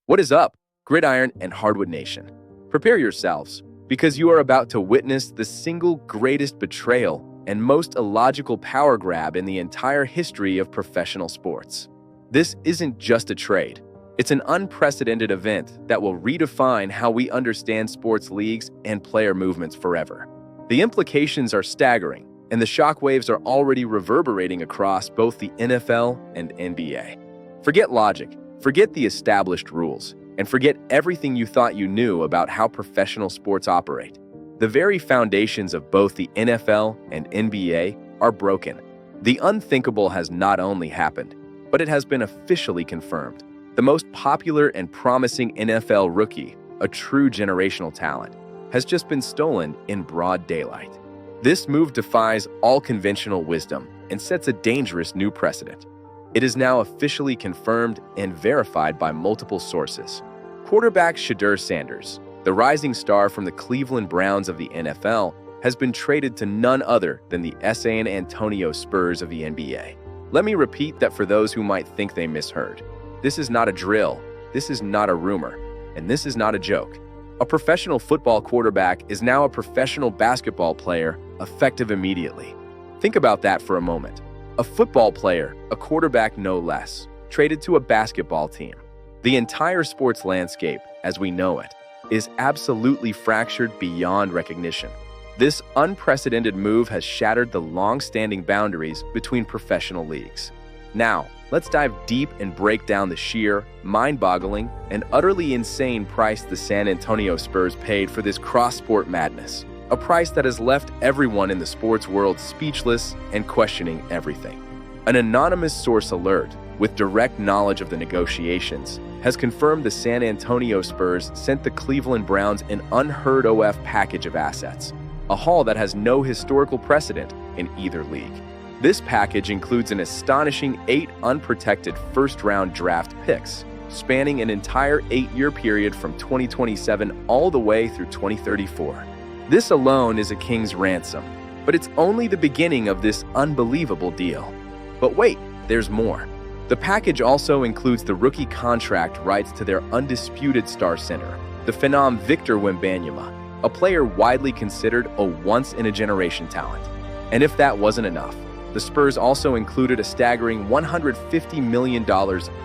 What is up, Gridiron and Hardwood Nation? Prepare yourselves, because you are about to witness the single greatest betrayal and most illogical power grab in the entire history of professional sports. This isn't just a trade. It's an unprecedented event that will redefine how we understand sports leagues and player movements forever. The implications are staggering, and the shockwaves are already reverberating across both the NFL and NBA. Forget logic, forget the established rules, and forget everything you thought you knew about how professional sports operate. The very foundations of both the NFL and NBA are broken. The unthinkable has not only happened, but it has been officially confirmed. The most popular and promising NFL rookie, a true generational talent, has just been stolen in broad daylight. This move defies all conventional wisdom and sets a dangerous new precedent. It is now officially confirmed and verified by multiple sources. Quarterback Shedeur Sanders, the rising star from the Cleveland Browns of the NFL, has been traded to none other than the San Antonio Spurs of the NBA. Let me repeat that for those who might think they misheard. This is not a drill, this is not a rumor, and this is not a joke. A professional football quarterback is now a professional basketball player, effective immediately. Think about that for a moment. A football player, a quarterback no less, traded to a basketball team. The entire sports landscape, as we know it, is absolutely fractured beyond recognition. This unprecedented move has shattered the long-standing boundaries between professional leagues. Now, let's dive deep and break down the sheer, mind-boggling, and utterly insane price the San Antonio Spurs paid for this cross-sport madness. A price that has left everyone in the sports world speechless and questioning everything. An anonymous source alert, with direct knowledge of the negotiations, has confirmed the San Antonio Spurs sent the Cleveland Browns an unheard-of package of assets, a haul that has no historical precedent in either league. This package includes an astonishing 8 unprotected first-round draft picks, spanning an entire 8-year period from 2027 all the way through 2034. This alone is a king's ransom, but it's only the beginning of this unbelievable deal. But wait, there's more. The package also includes the rookie contract rights to their undisputed star center, the phenom Victor Wembanyama, a player widely considered a once-in-a-generation talent. And if that wasn't enough, the Spurs also included a staggering $150 million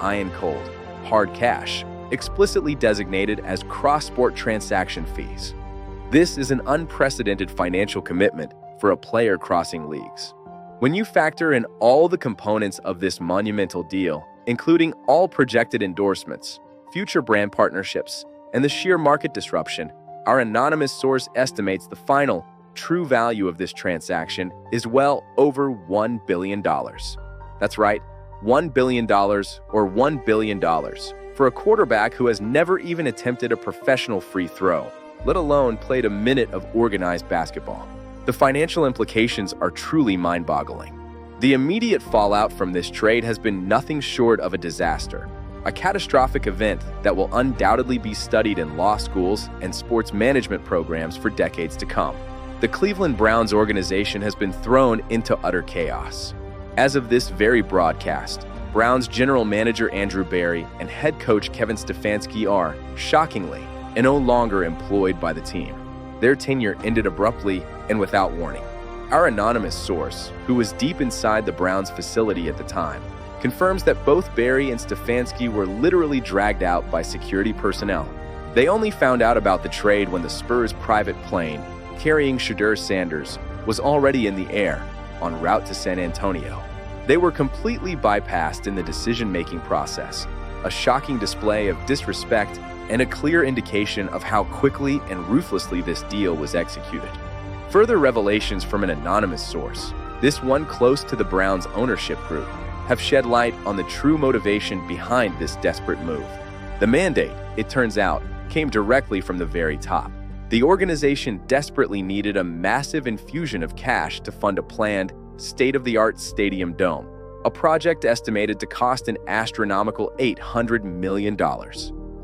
iron cold, hard cash, explicitly designated as cross-sport transaction fees. This is an unprecedented financial commitment for a player crossing leagues. When you factor in all the components of this monumental deal, including all projected endorsements, future brand partnerships, and the sheer market disruption, our anonymous source estimates the final, true value of this transaction is well over $1 billion. That's right, $1 billion or $1 billion for a quarterback who has never even attempted a professional free throw, let alone played a minute of organized basketball. The financial implications are truly mind-boggling. The immediate fallout from this trade has been nothing short of a disaster, a catastrophic event that will undoubtedly be studied in law schools and sports management programs for decades to come. The Cleveland Browns organization has been thrown into utter chaos. As of this very broadcast, Browns general manager Andrew Berry and head coach Kevin Stefanski are, shockingly, no longer employed by the team. Their tenure ended abruptly and without warning. Our anonymous source, who was deep inside the Browns facility at the time, confirms that both Berry and Stefanski were literally dragged out by security personnel. They only found out about the trade when the Spurs' private plane, carrying Shedeur Sanders, was already in the air, en route to San Antonio. They were completely bypassed in the decision-making process, a shocking display of disrespect and a clear indication of how quickly and ruthlessly this deal was executed. Further revelations from an anonymous source, this one close to the Browns' ownership group, have shed light on the true motivation behind this desperate move. The mandate, it turns out, came directly from the very top. The organization desperately needed a massive infusion of cash to fund a planned, state-of-the-art stadium dome, a project estimated to cost an astronomical $800 million.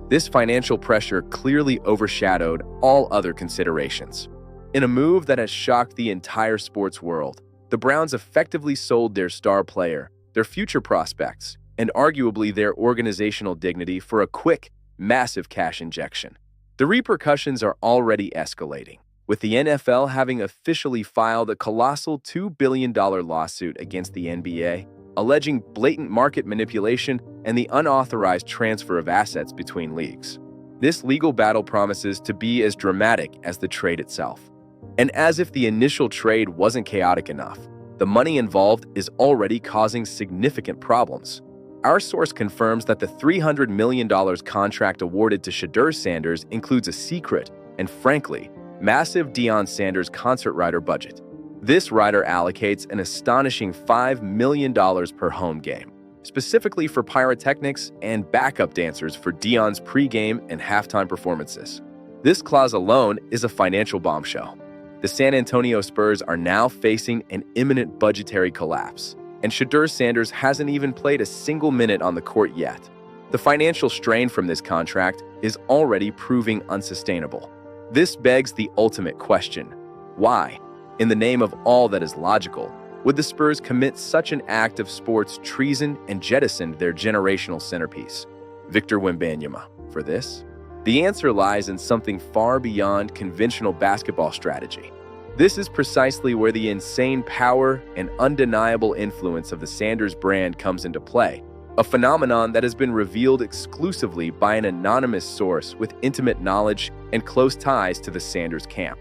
This financial pressure clearly overshadowed all other considerations. In a move that has shocked the entire sports world, the Browns effectively sold their star player, their future prospects, and arguably their organizational dignity for a quick, massive cash injection. The repercussions are already escalating, with the NFL having officially filed a colossal $2 billion lawsuit against the NBA, alleging blatant market manipulation and the unauthorized transfer of assets between leagues. This legal battle promises to be as dramatic as the trade itself. And as if the initial trade wasn't chaotic enough, the money involved is already causing significant problems. Our source confirms that the $300 million contract awarded to Shedeur Sanders includes a secret and, frankly, massive Deion Sanders concert rider budget. This rider allocates an astonishing $5 million per home game, specifically for pyrotechnics and backup dancers for Deion's pregame and halftime performances. This clause alone is a financial bombshell. The San Antonio Spurs are now facing an imminent budgetary collapse, and Shedeur Sanders hasn't even played a single minute on the court yet. The financial strain from this contract is already proving unsustainable. This begs the ultimate question: why, in the name of all that is logical, would the Spurs commit such an act of sports treason and jettison their generational centerpiece, Victor Wembanyama, for this? The answer lies in something far beyond conventional basketball strategy. This is precisely where the insane power and undeniable influence of the Sanders brand comes into play, a phenomenon that has been revealed exclusively by an anonymous source with intimate knowledge and close ties to the Sanders camp.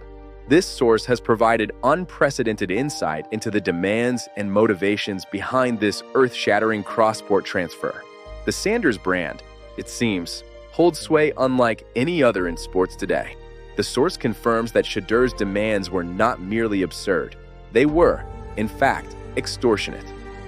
This source has provided unprecedented insight into the demands and motivations behind this earth-shattering cross-sport transfer. The Sanders brand, it seems, holds sway unlike any other in sports today. The source confirms that Shedeur's demands were not merely absurd. They were, in fact, extortionate.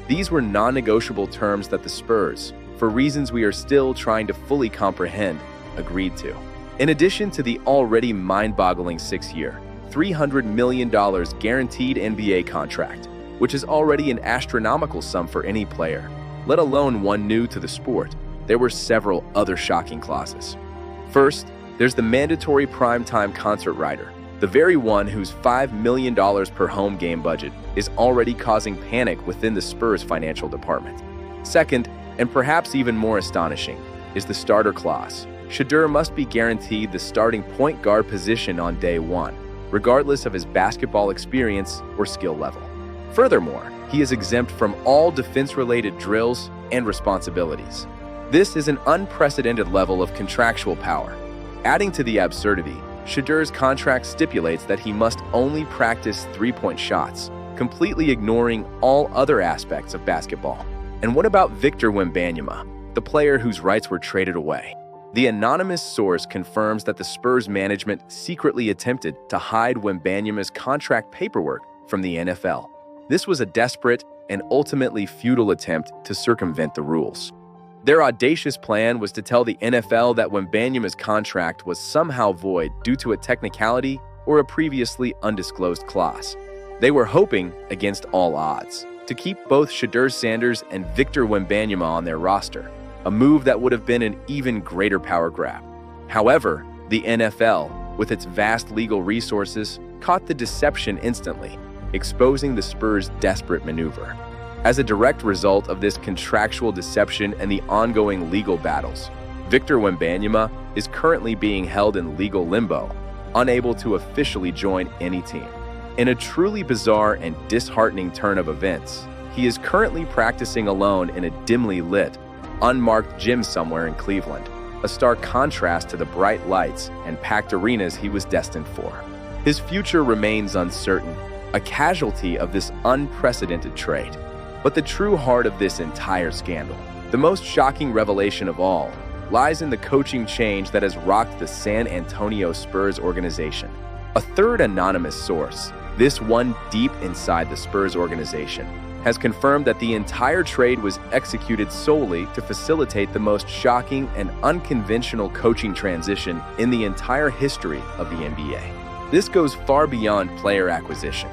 These were non-negotiable terms that the Spurs, for reasons we are still trying to fully comprehend, agreed to. In addition to the already mind-boggling 6-year, $300 million guaranteed NBA contract, which is already an astronomical sum for any player, let alone one new to the sport, there were several other shocking clauses. First, there's the mandatory primetime concert rider, the very one whose $5 million per home game budget is already causing panic within the Spurs' financial department. Second, and perhaps even more astonishing, is the starter clause. Shedeur must be guaranteed the starting point guard position on day one, regardless of his basketball experience or skill level. Furthermore, he is exempt from all defense-related drills and responsibilities. This is an unprecedented level of contractual power. Adding to the absurdity, Shedeur's contract stipulates that he must only practice three-point shots, completely ignoring all other aspects of basketball. And what about Victor Wembanyama, the player whose rights were traded away? The anonymous source confirms that the Spurs management secretly attempted to hide Wembanyama's contract paperwork from the NFL. This was a desperate and ultimately futile attempt to circumvent the rules. Their audacious plan was to tell the NFL that Wembanyama's contract was somehow void due to a technicality or a previously undisclosed clause. They were hoping, against all odds, to keep both Shedeur Sanders and Victor Wembanyama on their roster, a move that would have been an even greater power grab. However, the NFL, with its vast legal resources, caught the deception instantly, exposing the Spurs' desperate maneuver. As a direct result of this contractual deception and the ongoing legal battles, Victor Wembanyama is currently being held in legal limbo, unable to officially join any team. In a truly bizarre and disheartening turn of events, he is currently practicing alone in a dimly lit, unmarked gym somewhere in Cleveland, a stark contrast to the bright lights and packed arenas he was destined for. His future remains uncertain, a casualty of this unprecedented trade. But the true heart of this entire scandal, the most shocking revelation of all, lies in the coaching change that has rocked the San Antonio Spurs organization. A third anonymous source, this one deep inside the Spurs organization, has confirmed that the entire trade was executed solely to facilitate the most shocking and unconventional coaching transition in the entire history of the NBA. This goes far beyond player acquisition.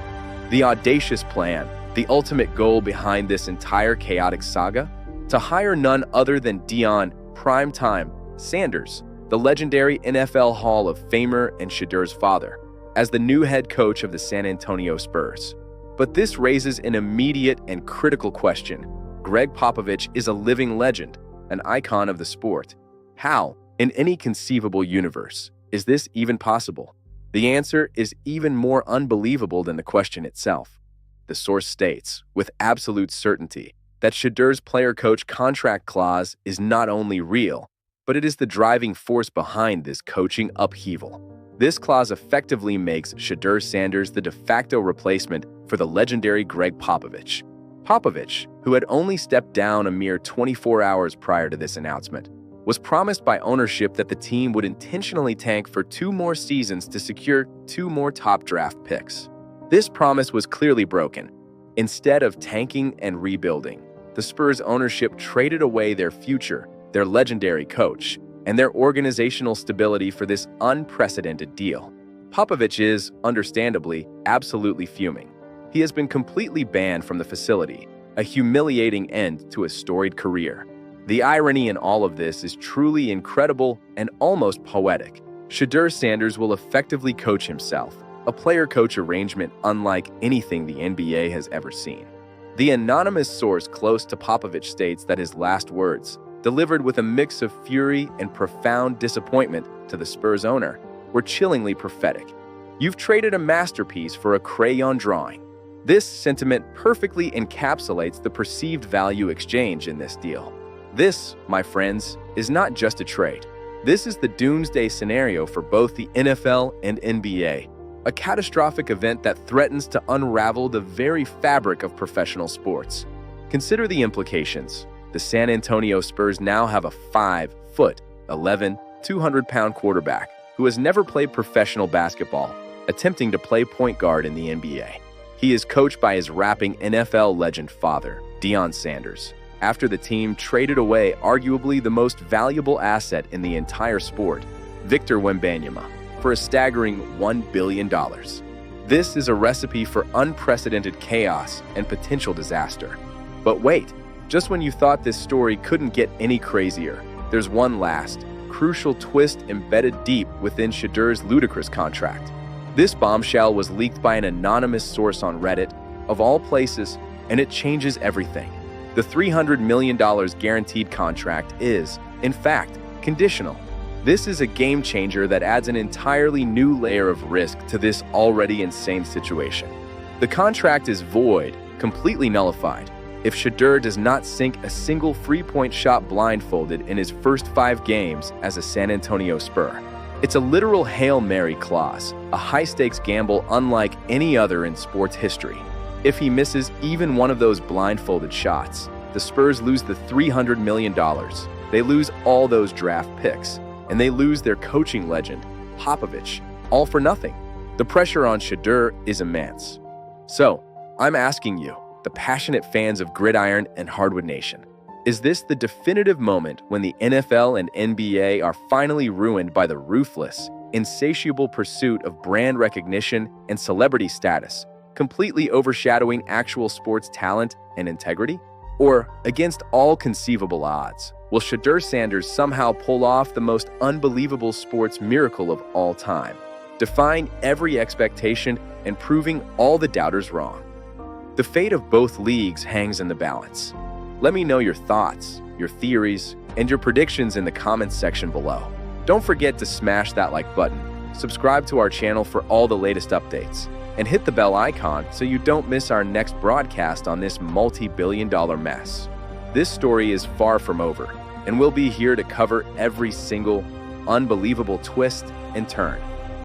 The audacious plan, the ultimate goal behind this entire chaotic saga? To hire none other than Deion "Primetime" Sanders, the legendary NFL Hall of Famer and Shedeur's father, as the new head coach of the San Antonio Spurs. But this raises an immediate and critical question. Greg Popovich is a living legend, an icon of the sport. How, In any conceivable universe, is this even possible? The answer is even more unbelievable than the question itself. The source states, with absolute certainty, that Shedur's player-coach contract clause is not only real, but it is the driving force behind this coaching upheaval. This clause effectively makes Shedeur Sanders the de facto replacement for the legendary Gregg Popovich. Popovich, who had only stepped down a mere 24 hours prior to this announcement, was promised by ownership that the team would intentionally tank for 2 more seasons to secure 2 more top draft picks. This promise was clearly broken. Instead of tanking and rebuilding, the Spurs ownership traded away their future, their legendary coach, and their organizational stability for this unprecedented deal. Popovich is, understandably, absolutely fuming. He has been completely banned from the facility, a humiliating end to a storied career. The irony in all of this is truly incredible and almost poetic. Shedeur Sanders will effectively coach himself, a player-coach arrangement unlike anything the NBA has ever seen. The anonymous source close to Popovich states that his last words, delivered with a mix of fury and profound disappointment to the Spurs owner, were chillingly prophetic. "You've traded a masterpiece for a crayon drawing." This sentiment perfectly encapsulates the perceived value exchange in this deal. This, my friends, is not just a trade. This is the doomsday scenario for both the NFL and NBA, a catastrophic event that threatens to unravel the very fabric of professional sports. Consider the implications. The San Antonio Spurs now have a 5'11", 200-pound quarterback who has never played professional basketball, attempting to play point guard in the NBA. He is coached by his rapping NFL legend father, Deion Sanders, after the team traded away arguably the most valuable asset in the entire sport, Victor Wembanyama, for a staggering $1 billion. This is a recipe for unprecedented chaos and potential disaster. But wait, just when you thought this story couldn't get any crazier, there's one last, crucial twist embedded deep within Shedeur's ludicrous contract. This bombshell was leaked by an anonymous source on Reddit, of all places, and it changes everything. The $300 million guaranteed contract is, in fact, conditional. This is a game changer that adds an entirely new layer of risk to this already insane situation. The contract is void, completely nullified, if Shedeur does not sink a single three-point shot blindfolded in his first 5 games as a San Antonio Spur. It's a literal Hail Mary clause, a high-stakes gamble unlike any other in sports history. If he misses even one of those blindfolded shots, the Spurs lose the $300 million. They lose all those draft picks, and they lose their coaching legend, Popovich, all for nothing. The pressure on Shedeur is immense. So, I'm asking you, the passionate fans of Gridiron and Hardwood Nation, is this the definitive moment when the NFL and NBA are finally ruined by the ruthless, insatiable pursuit of brand recognition and celebrity status, completely overshadowing actual sports talent and integrity? Or, against all conceivable odds, will Shedeur Sanders somehow pull off the most unbelievable sports miracle of all time, defying every expectation and proving all the doubters wrong? The fate of both leagues hangs in the balance. Let me know your thoughts, your theories, and your predictions in the comments section below. Don't forget to smash that like button, subscribe to our channel for all the latest updates, and hit the bell icon so you don't miss our next broadcast on this multi-billion-dollar mess. This story is far from over, and we'll be here to cover every single unbelievable twist and turn.